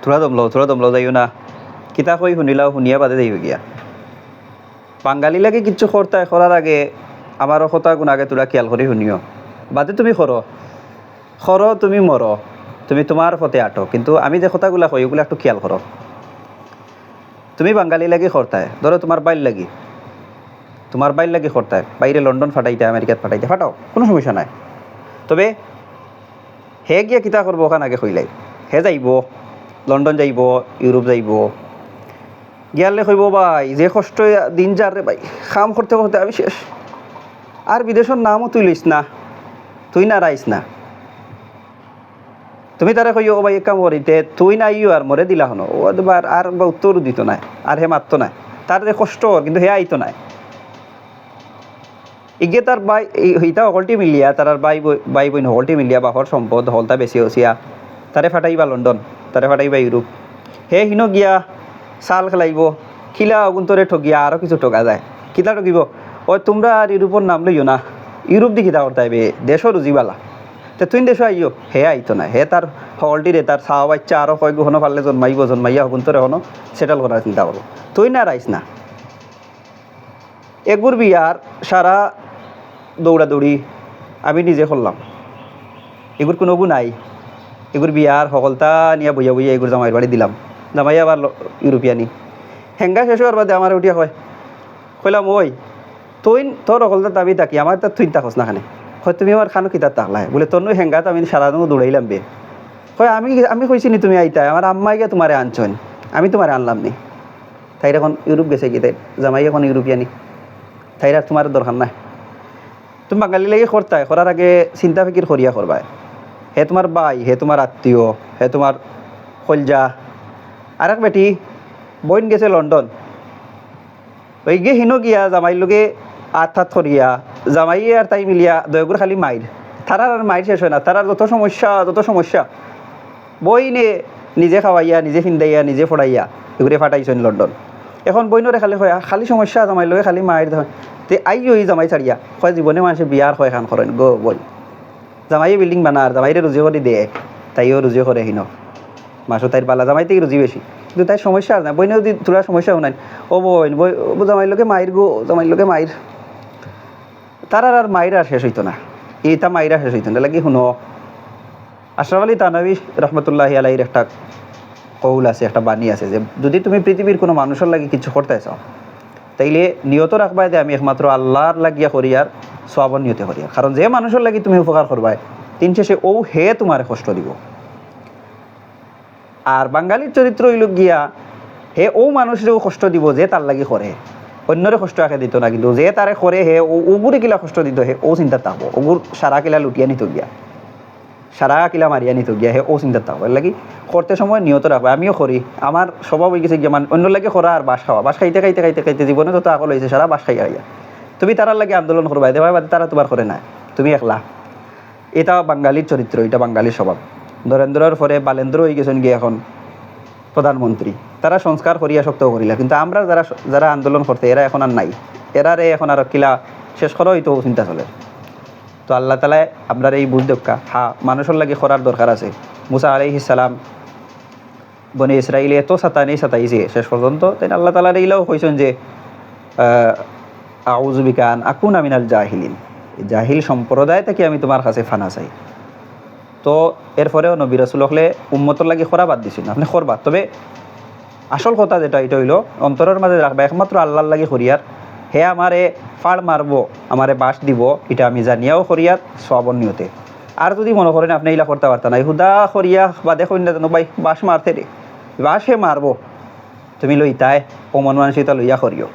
থোড়া দমলাও যাইও না, কিতা কই শুনিলাও, শুনিয়া বাদে যাইব গিয়া। বাঙালি লাগে কিচ্ছু করতাই করার আগে আমারও কথা গুণ আগে তোরা খেয়াল করে শুনিও, বাদে তুমি খরো তুমি মরো, তুমি তোমার পথে আটো, কিন্তু আমি যে কথাগুলা কই ওগুলো একটু খেয়াল করো। তুমি বাঙালি লাগি করতায়, ধরো তোমার বাইর লাগি করতায়, বাইরে লন্ডন ফাটাইতে, আমেরিকাত ফাটাইতে, ফাটাও, কোনো সমস্যা নাই। তবে হে গিয়া কিতা করবো ওখান আগে কইলাই, হে যাইব লন্ডন যাইব, ইউরোপ যাইব, গিয়ালে কইব ভাই যে কষ্ট দিন যার রে ভাই, কাম করতে করতে আমি শেষ, আর বিদেশের নামও তুই লইস না, তুই না রাইস না। তুমি তারা কইও ও ভাই এক কাম করিতে, তুই না ইও আর মরে দিলা হনো, ও আর উত্তরও দিত নাই, আর হে মারতো নাই, তার যে কষ্ট কিন্তু হে আইতো নাই। ইগে তার বাই হইতা সকলটি মিলিয়া, তার বাই বইন সকলটি মিলিয়া বাপর সম্পদ হলতা বেশি হসিয়া তারে ফাটাইবা লন্ডন, তারে ফাটাইবা ইউরোপ, হে হিনো গিয়া চাল খেলাইব, খিলা অগুন্তরে ঠগিয়া আরও কিছু ঠগা যায়। কিতা ঠকিব, ও তোমরা আর ইউরোপর নাম লইও না, ইউরোপ দি কিতা করতে হবে, দেশও রুজিবালা, তো তুই দেশও আইও, হে আইতো না, হে তার সকলটিরে তার চাওয়া বাচ্চা আরও কয়েক হনো পারলে জন্মাইয়া অগুন্তরে হনো সেটেল করার চিন্তা করো, তুই না রাইস না। এগুর বিয়ার সারা দৌড়াদৌড়ি আমি নিজে করলাম, এগুর কোনো গু নাই, এগুর বিয়ার সকলতা নিয়ে বইয়া এগুর জামাইয়ের বাড়ি দিলাম, জামাই আবার ইউরোপিয়ানি, হেঙ্গা শেষ হওয়ার বাদে আমার উঠিয়া কইলাম ওই তুই তোর সকলতা দাবি থাকি আমার তার তুই তাকস না খানে, হয় তুমি আমার খানো কিতার তাকলাই বলে তোর নই হেঙ্গাত আমি সারাদিন দৌড়াইলাম বে, হয় আমি কইছি নি তুমি আইতাই, আমার আম্মাই গিয়ে তোমারে আনছন, আমি তোমারে আনলাম নি। তাইর এখন ইউরোপ গেছে কি, তাই জামাই এখন ইউরোপিয়ানি, তাইর আর তোমার দরকার নাই। তুমি বাঙালি লাগে করতাই, করার আগে চিন্তা ফিকির করিয়া করবাই, হে তোমার ভাই, হে তোমার আত্মীয়, হে তোমার কলজা। আর এক বেটি বইন গেছে লন্ডন, ওই গে হিনো গিয়া জামাইর লগে আত করিয়া, জামাই আর তাই মিলিয়া দয়গুর খালি মাইর, তারার আর মাইর শেষ হয় না, তারার যত সমস্যা বইনে নিজে খাওয়াইয়া, নিজে ফিন্দাইয়া, নিজে ফড়াইয়া এগুলো ফাটাইছেন লন্ডন। এখন বইনরে খালি সমস্যা, জামাইর লগে খালি মাইর তে আইও এই জামাই ছাড়িয়া, হয় জীবনে মানুষের বিয়ার হয় খান করেন গো বই, জামাইয়ে বিল্ডিং বানার, জামাইরে রুজি করে দিয়ে, তাইও রুজি করে হিনো মাসও তাইর বালা, জামাইতেই রুজি বেশি, কিন্তু তাই সমস্যা আর না, বইনে যদি তোরা সমস্যাও নাই, ও বইন জামাইর লোকে মাইর গো, জামাইর লোকে মাইর, তারার আর মাইর আর শেষ হইতো না, এইটা মাইরা শেষ হইতো না। লাগি শুনো, আশরাফ আলী থানভী রহমতুল্লাহি আলাইহির একটা কৌল আছে, একটা বাণী আছে যে যদি তুমি পৃথিবীর কোনো মানুষের লাগি কিছু করতে চাও, তাইলে নিয়ত রাখবাই যে আমি একমাত্র আল্লাহর লাগিয়া করি আর সওয়াবর নিয়তে করি, কারণ যে মানুষের লাগি তুমি উপকার করবাই দিন শেষে ও হে তোমার কষ্ট দিব। আর বাঙালির চরিত্র হইল গিয়া হে ও মানুষেরও কষ্ট দিব যে তার লাগি করে, অন্যরে কষ্ট আঁকে দিত না, কিন্তু যে তারে করে হে ওগুরে কিলা কষ্ট দিত হে ও চিন্তা থাকবো, ওগুর সারা কিলা লুটিয়া নিত গিয়া, সারা কিলা মারিয়া নিত গিয়া, হে ও চিন্তা থাকবো। এর লাগি করতে সময় নিয়ত রাখবো। আমিও করি, আমার স্বভাব হয়ে গেছে গিয়া অন্য লাগে করা আর বাস খাওয়া, বাস খাইতে জীবনে যত আকল হয়েছে সারা বাস খাইয়া তুমি তারার লাগে আন্দোলন করবা, দেবা বাদে তারা তোমার করে না, তুমি একলা। এটা বাঙালির চরিত্র, এটা বাঙালির স্বভাব। নরেন্দ্রর পরে বালেন্দ্র হয়ে গেছেন গিয়ে এখন প্রধানমন্ত্রী, তারা সংস্কার করিয়া শক্ত করিলা, কিন্তু আমরা যারা আন্দোলন করতে এরা এখন আর নাই, এরারে এখন আর কিলা শেষ করো হইতো চিন্তা চলে। তো আল্লাহ তালায় আপনার এই বুঝ দক্ষা মানুষের লাগে করার দরকার আছে। মুসা আলাইহিস সালাম বনে ইসরাইলে এত সাতাইছে শেষ পর্যন্ত, তাই আল্লাহ তালার এইলাও কইছেন যে আউযু বিকা আন আকুনা মিনাল জাহিলিন, জাহিল সম্প্রদায় থেকে আমি তোমার কাছে ফানা চাই। তো এরপরেও নবী রাসূল হলে উম্মতর লাগে করা বাদ দিছিল না, আপনি করবা, তবে আসল কথা যেটা এটা হইল অন্তরের মাঝে রাখবা একমাত্র আল্লাহর লাগে করিয়ার, হে আমারে ফাড় মারবো, আমারে বাস দিব, এটা আমি জানিয়াও করিয়ার সওয়াবর নিয়তে। আর যদি মনে করেন আপনি এইলা করতে পারতেন না, হুদা করিয়া বা দেখুন না জানো ভাই বাস মারতে রে, বাস হে মারবো, তুমি লইতায় ও মন মানসিকতা লইয়া করিও।